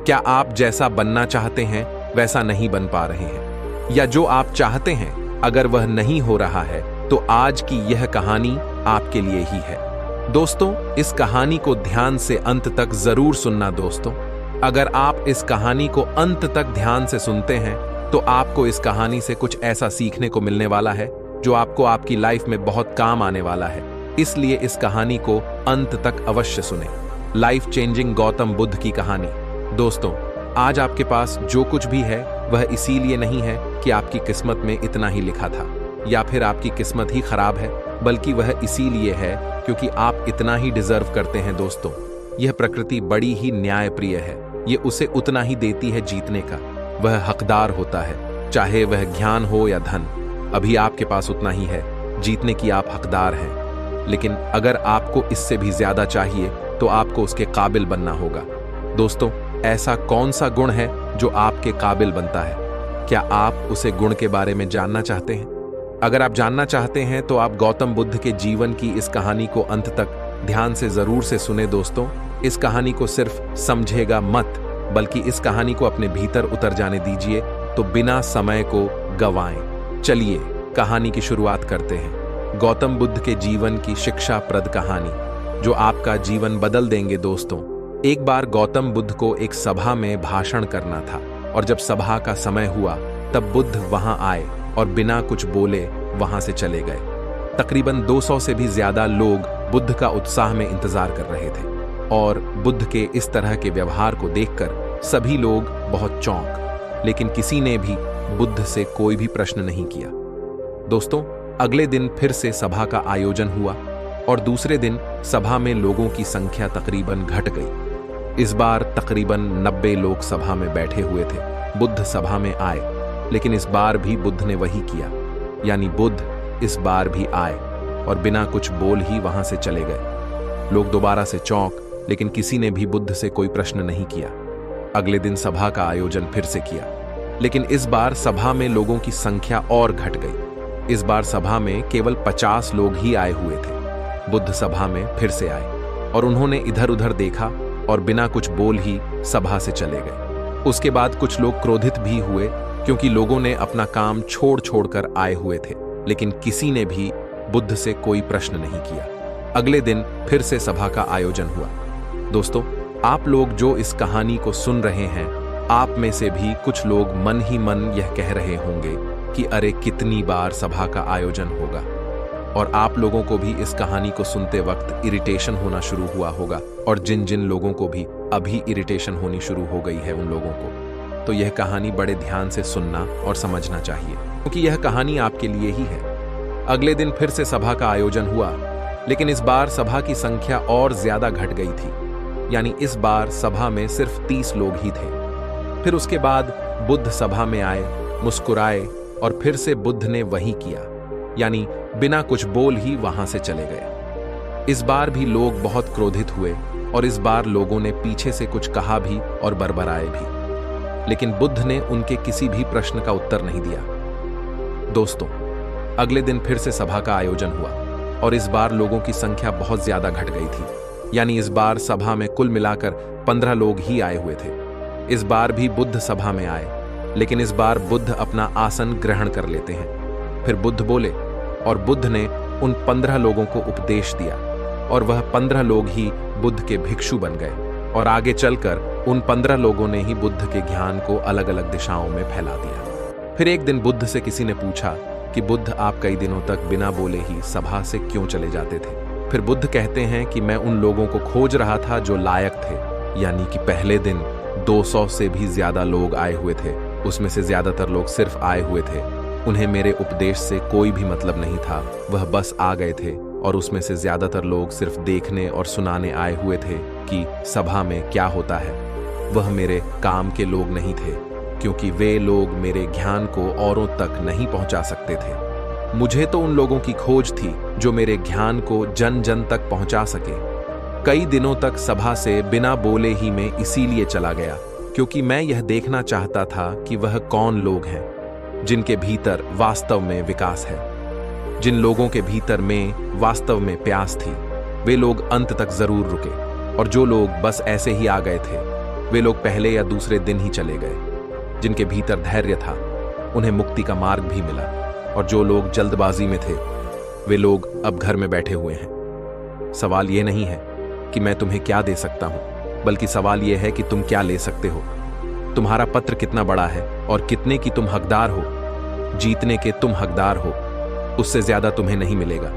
क्या आप जैसा बनना चाहते हैं वैसा नहीं बन पा रहे हैं, या जो आप चाहते हैं अगर वह नहीं हो रहा है तो आज की यह कहानी आपके लिए ही है। दोस्तों, इस कहानी को ध्यान से अंत तक जरूर सुनना। दोस्तों, अगर आप इस कहानी को अंत तक ध्यान से सुनते हैं तो आपको इस कहानी से कुछ ऐसा सीखने को मिलने वाला है जो आपको आपकी लाइफ में बहुत काम आने वाला है। इसलिए इस कहानी को अंत तक अवश्य सुने। लाइफ चेंजिंग गौतम बुद्ध की कहानी। दोस्तों, आज आपके पास जो कुछ भी है वह इसीलिए नहीं है कि आपकी किस्मत में इतना ही लिखा था या फिर आपकी किस्मत ही खराब है, बल्कि वह इसीलिए है क्योंकि आप इतना ही डिजर्व करते हैं। दोस्तों, यह प्रकृति बड़ी ही न्यायप्रिय है। ये उसे उतना ही देती है जीतने का। वह हकदार होता है, चाहे वह ज्ञान हो या धन। अभी आपके पास उतना ही है, जीतने की आप हकदार हैं। लेकिन अगर आपको इससे भी ज्यादा चाहिए तो आपको उसके काबिल बनना होगा। दोस्तों, ऐसा कौन सा गुण है जो आपके काबिल बनता है? क्या आप उसे गुण के बारे में जानना चाहते हैं? अगर आप जानना चाहते हैं तो आप गौतम बुद्ध के जीवन की इस कहानी को अंत तक ध्यान से जरूर से सुने। दोस्तों, इस कहानी को सिर्फ समझेगा मत, बल्कि इस कहानी को अपने भीतर उतर जाने दीजिए, तो बिना समय को गंवाएं। चलिए कहानी की शुरुआत करते हैं। गौतम बुद्ध के जीवन की शिक्षाप्रद कहानी जो आपका जीवन बदल देंगे। दोस्तों, एक बार गौतम बुद्ध को एक सभा में भाषण करना था, और जब सभा का समय हुआ तब बुद्ध वहां आए और बिना कुछ बोले वहां से चले गए। तकरीबन 200 से भी ज्यादा लोग बुद्ध का उत्साह में इंतजार कर रहे थे, और बुद्ध के इस तरह के व्यवहार को देखकर सभी लोग बहुत चौंक, लेकिन किसी ने भी बुद्ध से कोई भी प्रश्न नहीं किया। दोस्तों, अगले दिन फिर से सभा का आयोजन हुआ, और दूसरे दिन सभा में लोगों की संख्या तकरीबन घट गई। इस बार तकरीबन 90 लोग सभा में बैठे हुए थे। बुद्ध सभा में आए, लेकिन इस बार भी बुद्ध ने वही किया, यानी बुद्ध इस बार भी आए और बिना कुछ बोल ही वहां से चले गए। लोग दोबारा से चौंक, लेकिन किसी ने भी बुद्ध से कोई प्रश्न नहीं किया। अगले दिन सभा का आयोजन फिर से किया, लेकिन इस बार सभा में लोगों की संख्या और घट गई। इस बार सभा में केवल 50 लोग ही आए हुए थे। बुद्ध सभा में फिर से आए और उन्होंने इधर उधर देखा और बिना कुछ बोल ही सभा से चले गए। उसके बाद कुछ लोग क्रोधित भी हुए, क्योंकि लोगों ने अपना काम छोड़ कर आए हुए थे, लेकिन किसी ने भी बुद्ध से कोई प्रश्न नहीं किया। अगले दिन फिर से सभा का आयोजन हुआ। दोस्तों, आप लोग जो इस कहानी को सुन रहे हैं, आप में से भी कुछ लोग मन ही मन यह कह रहे होंगे कि अरे कितनी बार सभा का आयोजन होगा। और आप लोगों को भी इस कहानी को सुनते वक्त इरिटेशन होना शुरू हुआ होगा, और जिन जिन लोगों को भी अभी इरिटेशन होनी शुरू हो गई है उन लोगों को तो यह कहानी बड़े ध्यान से सुनना और समझना चाहिए, क्योंकि यह कहानी आपके लिए ही है। अगले दिन फिर से सभा का आयोजन हुआ, लेकिन इस बार सभा की संख्या और ज्यादा घट गई थी, यानी इस बार सभा में सिर्फ 30 लोग ही थे। फिर उसके बाद बुद्ध सभा में आए, मुस्कुराए, और फिर से बुद्ध ने वही किया, यानी बिना कुछ बोल ही वहां से चले गए। इस बार भी लोग बहुत क्रोधित हुए, और इस बार लोगों ने पीछे से कुछ कहा भी और बरबराए भी, लेकिन बुद्ध ने उनके किसी भी प्रश्न का उत्तर नहीं दिया। दोस्तों, अगले दिन फिर से सभा का आयोजन हुआ, और इस बार लोगों की संख्या बहुत ज्यादा घट गई थी, यानी इस बार सभा में कुल मिलाकर 15 लोग ही आए हुए थे। इस बार भी बुद्ध सभा में आए, लेकिन इस बार बुद्ध अपना आसन ग्रहण कर लेते हैं। फिर बुद्ध बोले, और बुद्ध ने उन 15 लोगों को उपदेश दिया, और वह 15 लोग ही बुद्ध के भिक्षु बन गए, और आगे चलकर उन 15 लोगों ने ही बुद्ध के ज्ञान को अलग अलग दिशाओं में फैला दिया। फिर एक दिन बुद्ध से किसी ने पूछा कि बुद्ध, आप कई दिनों तक बिना बोले ही सभा से क्यों चले जाते थे? फिर बुद्ध कहते हैं कि मैं उन लोगों को खोज रहा था जो लायक थे, यानी कि पहले दिन 200 से भी ज्यादा लोग आए हुए थे, उसमें से ज्यादातर लोग सिर्फ आए हुए थे। उन्हें मेरे उपदेश से कोई भी मतलब नहीं था, वह बस आ गए थे, और उसमें से ज्यादातर लोग सिर्फ देखने और सुनाने आए हुए थे कि सभा में क्या होता है। वह मेरे काम के लोग नहीं थे, क्योंकि वे लोग मेरे ज्ञान को औरों तक नहीं पहुंचा सकते थे। मुझे तो उन लोगों की खोज थी जो मेरे ज्ञान को जन जन तक पहुंचा सके। कई दिनों तक सभा से बिना बोले ही मैं इसीलिए चला गया, क्योंकि मैं यह देखना चाहता था कि वह कौन लोग हैं जिनके भीतर वास्तव में विकास है, जिन लोगों के भीतर में वास्तव में प्यास थी। वे लोग अंत तक जरूर रुके, और जो लोग बस ऐसे ही आ गए थे वे लोग पहले या दूसरे दिन ही चले गए। जिनके भीतर धैर्य था उन्हें मुक्ति का मार्ग भी मिला, और जो लोग जल्दबाजी में थे वे लोग अब घर में बैठे हुए हैं। सवाल यह नहीं है कि मैं तुम्हें क्या दे सकता हूं, बल्कि सवाल यह है कि तुम क्या ले सकते हो। तुम्हारा पत्र कितना बड़ा है और कितने की तुम हकदार हो। जीतने के तुम हकदार हो, उससे ज्यादा तुम्हें नहीं मिलेगा।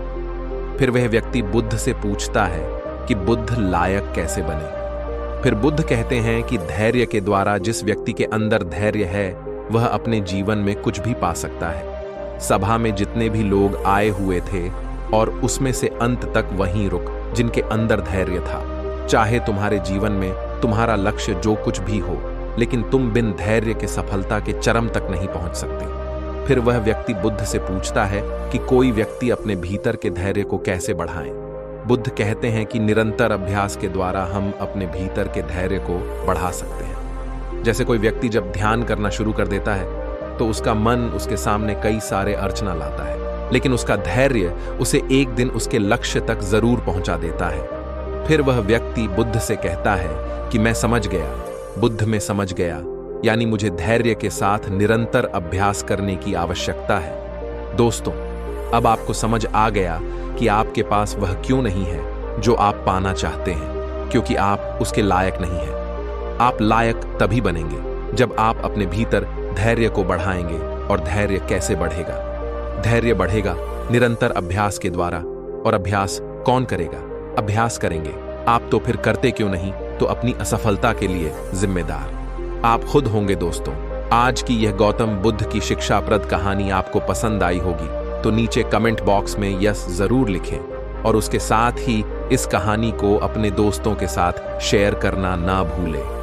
फिर वह व्यक्ति बुद्ध से पूछता है कि बुद्ध लायक कैसे बने। फिर बुद्ध कहते हैं कि धैर्य के द्वारा जिस व्यक्ति के अंदर धैर्य है वह अपने जीवन में कुछ भी पा सकता है। सभा में जितने भी लोग आए हुए थे और उसमें से अंत तक वहीं रुक जिनके अंदर धैर्य था। चाहे तुम्हारे जीवन में तुम्हारा लक्ष्य जो कुछ भी हो, लेकिन तुम बिन धैर्य के सफलता के चरम तक नहीं पहुंच सकते। फिर वह व्यक्ति बुद्ध से पूछता है कि कोई व्यक्ति अपने भीतर के धैर्य को कैसे बढ़ाए। बुद्ध कहते हैं कि निरंतर अभ्यास के द्वारा हम अपने भीतर के धैर्य को बढ़ा सकते हैं। जैसे कोई व्यक्ति जब ध्यान करना शुरू कर देता है तो उसका मन उसके सामने कई सारे अड़चना लाता है, लेकिन उसका धैर्य उसे एक दिन उसके लक्ष्य तक जरूर पहुंचा देता है। फिर वह व्यक्ति बुद्ध से कहता है कि मैं समझ गया, बुद्ध में समझ गया, यानी मुझे धैर्य के साथ निरंतर अभ्यास करने की आवश्यकता है। दोस्तों, अब आपको समझ आ गया कि आपके पास वह क्यों नहीं है जो आप पाना चाहते हैं, क्योंकि आप उसके लायक नहीं हैं। आप लायक तभी बनेंगे जब आप अपने भीतर धैर्य को बढ़ाएंगे। और धैर्य कैसे बढ़ेगा? धैर्य बढ़ेगा निरंतर अभ्यास के द्वारा। और अभ्यास कौन करेगा? अभ्यास करेंगे आप, तो फिर करते क्यों नहीं? तो अपनी असफलता के लिए जिम्मेदार आप खुद होंगे। दोस्तों, आज की यह गौतम बुद्ध की शिक्षाप्रद कहानी आपको पसंद आई होगी तो नीचे कमेंट बॉक्स में यस जरूर लिखें, और उसके साथ ही इस कहानी को अपने दोस्तों के साथ शेयर करना ना भूलें।